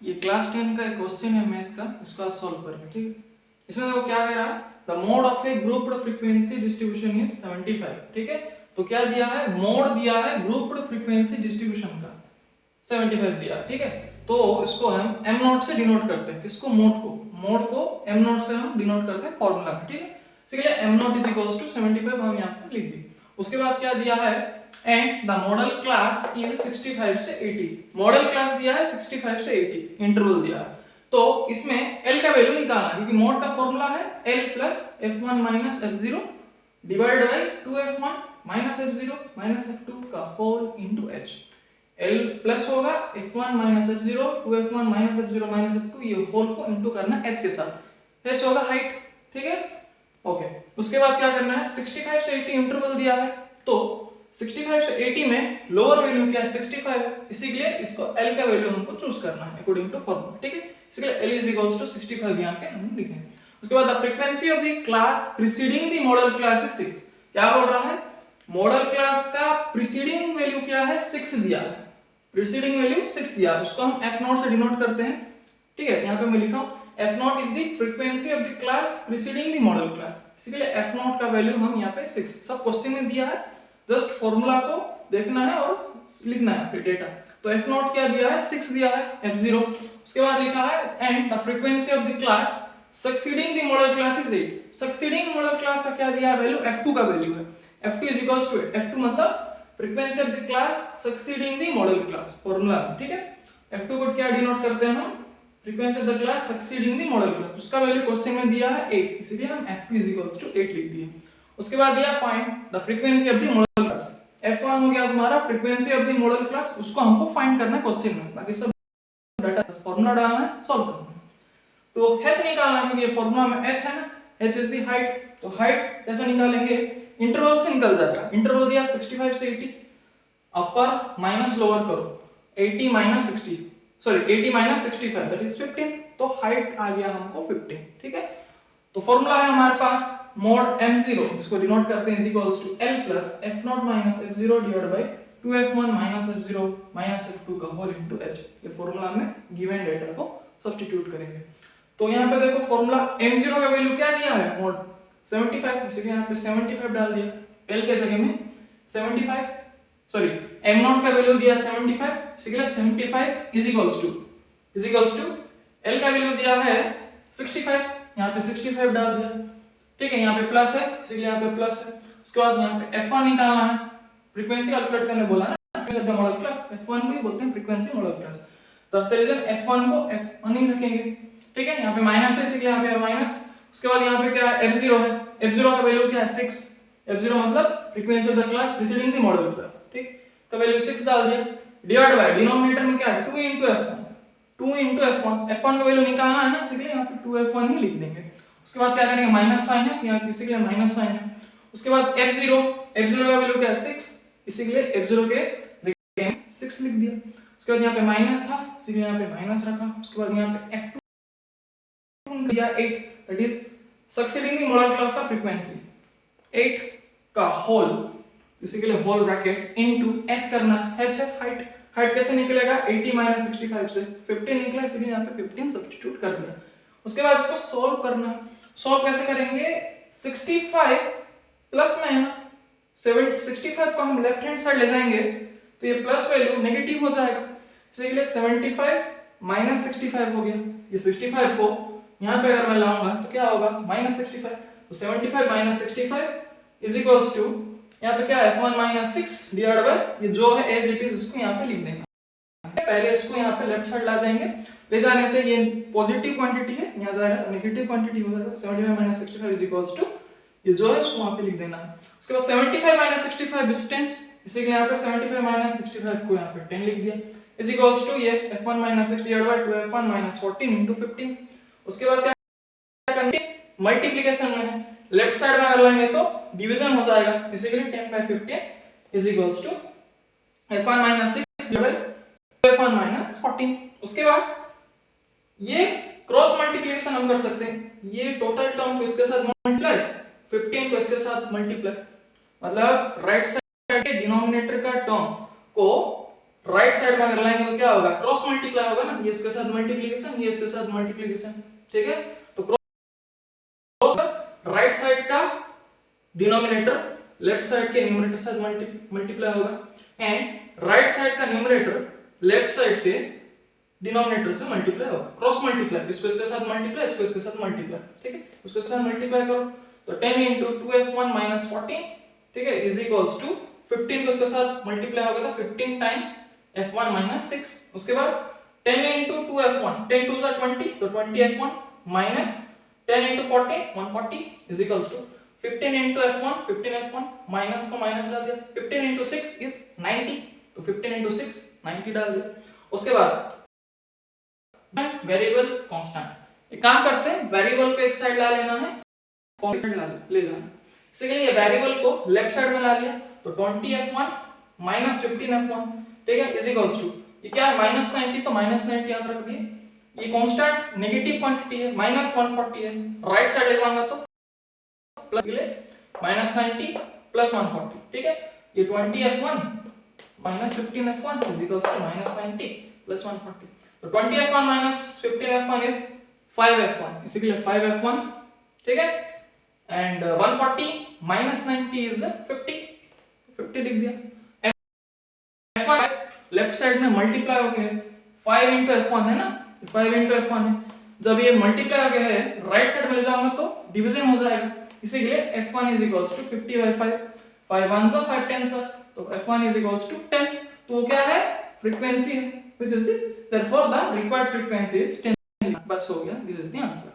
ये क्लास 10 का एक क्वेश्चन है मैथ का, इसको आप सॉल्व करेंगे, ठीक है। इसमें देखो क्या कह रहा है, the mode of A grouped frequency distribution is 75, ठीक है। तो क्या दिया है, मोड दिया है ग्रुप्ड फ्रीक्वेंसी डिस्ट्रीब्यूशन का 75 दिया, ठीक है। तो इसको हम m नॉट से डिनोट करते हैं, किसको, मोड को m नॉट से हम डिनोट करते हैं फॉर्मूला में, ठीक है। इसलिए m naught is equals to 75 हम यहां पर लिख दिए। उसके बाद क्या दिया है, and the model class is 65 से 80, मॉडल क्लास दिया है 65 से 80, इंटरवल दिया है। तो इसमें L का वैल्यू निकालना, क्योंकि मोड का फॉर्मूला है L plus f1 minus f0 divide by 2f1 minus f0 minus f2 का whole into h। L plus होगा f1 minus f0 2f1 minus f0 minus f2, ये होल को इनटू करना h के साथ, h होगा हाइट, ठीक है। ओके, उसके बाद क्या करना है, 65 से 80 इंटरवल दिया है, तो 65 से 80 में लोअर वैल्यू क्या है, 65 है, इसीलिए इसको L का वैल्यू हमको चूज करना है अकॉर्डिंग टू फॉर्मूला, ठीक है। इसलिए L इज इक्वल्स टू 65 यहां पे हम लिखेंगे। उसके बाद the frequency of the class preceding the model class is 6, क्या बोल रहा है, मॉडल क्लास का प्रीसीडिंग वैल्यू क्या है, 6 दिया है, प्रीसीडिंग वैल्यू 6 दिया है, उसको हम f0 से डिनोट करते हैं, ठीक है। यहां पे मैं लिखा हूं f0 is the frequency of the class preceding the model class, इसलिए f0 का वैल्यू हम यहाँ पे 6, सब क्वेश्चन में दिया है, जस्ट फॉर्मूला को देखना है और लिखना है फिर डेटा। तो f0 क्या दिया है, 6 दिया है, f0। उसके बाद लिखा है and the frequency of the class succeeding the model class is 8, succeeding model class का क्या दिया है वैल्यू, f2 का वैल्यू है, f2 is equals to 8, f2 मतलब frequency of the class succeeding the model class formula, ठीक है। f2 को क्या डिनोट करते हैं हम, frequency of the class succeeding the model class, उसका वैल्यू क्वेश्चन में दिया है 8, इसलिए हम f2 is equals to 8 लिख दिए। उसके बाद दिया find the frequency of the model class, f1 हो गया तुम्हारा frequency of the model class, उसको हमको फाइंड करना है क्वेश्चन में, बाकी सब डाटा फॉर्मूला डालना है, सॉल्व करना है। तो h निकालना है, क्योंकि ये फॉर्मूला में h है ना, h इज द हाइट, तो हाइट कैसे निकालेंगे, इंटरवल से निकल जाएगा, इंटरवल दिया 65 से 80, अपर माइनस लोअर करो, 80 minus 60, sorry 80 minus 65 that is 15, तो हाइट आ गया हमको 15, ठीक है। तो फॉर्मूला है हमारे पास मोड m0, इसको डिनोट करते हैं, is equals to L plus f0 minus f0 divide by 2f1 minus f0 minus f2 का होल इनटू h। ये फॉर्मूला में गिवन डेटा को सब्स्टिट्यूट करेंगे। तो यहाँ पे देखो फॉर्मूला m0 का वैल्यू क्या दिया है, मोड 75, इसलिए यहाँ पे 75 डाल दिया, L के जगह में 75, सॉरी m0 का वैल्यू दिया 75, इसलिए 75 इज इक्वल्स टू L का वैल्यू दिया है 65, यहाँ पे 65 डाल दिया, ठीक है। यहाँ पे प्लस है, इसलिए यहाँ पे प्लस है। उसके बाद यहाँ पे f1 निकालना है, फ्रीक्वेंसी कैलकुलेट करने बोला ना, frequency of the model class, f1 को ही बोलते हैं फ्रीक्वेंसी मॉडल क्लास, तो इस तरीके से f1 को f1 ही रखेंगे, ठीक है। यहाँ पे माइनस है, इसलिए यहाँ पे माइनस। उसके बाद यहाँ पे क्या है, f0 है, f0 का वैल्यू क्या है 6, f0 मतलब frequency of the class preceding the model class, ठीक, तो वैल्यू 6 डाल दिया, डिवाइड बाय डिनोमिनेटर में क्या है 2 into f1, 2 into f1, f1 का वैल्यू निकालना है ना, इसलिए यहाँ पे 2f1 ही लिख देंगे। उसके बाद क्या करेंगे, माइनस साइन है, यहाँ किसी के लिए माइनस साइन है। उसके बाद f0, f0 का वैल्यू क्या है 6, इसीलिए f0 के जगह में 6 लिख दिया। उसके बाद यहाँ पे माइनस था, इसीलिए यहाँ पे माइनस रखा। उसके बाद यहाँ पे f2 दिया 8, that is succeeding the model class का फ्रीक्वेंसी, 8 का होल, इसी के लिए होल ब्रैकेट इनटू h करना, h है हाइट, हाइट कैसे निकलेगा 80 माइनस 65 से 15 निकला, इसलिए यहाँ पे 15 सब्स्टिट्यूट कर दिया। उसके बाद इसको सॉल्व करना है, सॉल्व कैसे करेंगे, 65 प्लस में है ना, 65 को हम लेफ्ट हैंड साइड ले जाएंगे तो ये प्लस वैल्यू नेगेटिव हो जाएगा, इसलिए 75 माइनस 65 हो गया। ये 65 को यहाँ पे अगर मैं लाऊंगा तो क्या होगा, माइनस 65, तो 75 माइनस 65 इज इक्वल्स टू, यहाँ पे क्या है f1 माइनस 6 डिवाइड बाय ये जो है एज इट इज, इसको यहाँ पे लिख देना। पहले इसको यहाँ पे लेफ्ट साइड ला जाएंगे, ले जाने से ये पॉजिटिव क्वांटिटी है, यहाँ जाएगा तो नेगेटिव क्वांटिटी हो जाएगा, 75 माइनस 65 इज इक्वल्स टू ये जो है इसको वहाँ पे लिख देना है। उसके बाद 75 माइनस 65 इज 10, इसीलिए यहाँ पे 75 माइनस 65 को यहाँ पे 10 लिख दिया, इज इक्वल्स टू ये f1 minus 6 divide by 2f1 minus 14 into 15। उसके बाद क्या करना है, मल्टीप्लिकेशन में है, लेफ्ट साइड में अगर लेंगे तो डिवीजन हो जाएगा, इसीलिए 10 by 15 is equals to f1 minus 6 divide by f1 minus 14। उसके बाद ये क्रॉस मल्टीप्लिकेशन हम कर सकते हैं, ये टोटल टर्म को इसके साथ मल्टीप्लाई, 15 को इसके साथ मल्टीप्लाई, मतलब राइट साइड के डिनोमिनेटर का टर्म को राइट साइड में अगर लाएंगे तो क्या होगा, क्रॉस मल्टीप्लाई होगा ना, ये इसके साथ मल्टीप्लिकेशन, ये इसके साथ मल्टीप्लिकेशन, ठीक है। तो क्रॉस राइट साइड का डिनोमिनेटर लेफ्ट साइड के न्यूमरेटर से मल्टीप्लाई होगा एंड राइट साइड का न्यूमरेटर लेफ्ट साइड के डिनोमिनेटर से मल्टीप्लाई होगा, क्रॉस मल्टीप्लाई, इसको इसके साथ मल्टीप्लाई, इसको इसके साथ मल्टीप्लाई, ठीक है। उसके साथ मल्टीप्लाई करो तो 10 into 2f1 minus 14, ठीक है, इज इक्वल्स टू 15 को इसके साथ मल्टीप्लाई होगा तो 15 टाइम्स f1 minus 6, उसके बाद 10 into 2f1, 10 2s are 20 तो 20f1 minus 10 into 40 140 is equals to 15 into f1 15f1 minus को माइनस डाल दिया, 15 into 6 is 90 तो 15 into 6 90 डाल दिया। उसके बाद वेरिएबल कांस्टेंट, एक काम करते हैं, वेरिएबल को एक साइड ला लेना है, कांस्टेंट ले जाना, इसके लिए वेरिएबल को लेफ्ट साइड में ला लिया तो 20f1 minus 15f1, ठीक है, इज इक्वल्स टू ये क्या है माइनस 90 तो माइनस 90 यहां रख दिए, ये कांस्टेंट नेगेटिव क्वांटिटी है माइनस 140 है, राइट साइड ले जाऊंगा तो प्लस के लिए माइनस 90 प्लस 140, ठीक है, ये 20f1 minus 15f1 is equals to minus 90 plus 140, तो 20f1 minus 15f1 is 5f1, इसीलिए 5f1, ठीक है, एंड 140 minus 90 is 50 लिख दिया। f1 लेफ्ट साइड में मल्टीप्लाई हो गया है 5 into f1 है ना, 5 into f1 है, जब ये मल्टीप्लाई हो गया है राइट साइड में ले जाऊंगा तो डिवीजन हो जाएगा, इसीलिए f1 is equals to 50 by 5, 5 1s are 5 10s are, तो f1 is equals to 10, तो वो क्या है फ्रीक्वेंसी है, which is the therefore the required frequency is 10, बस हो गया, this is the answer।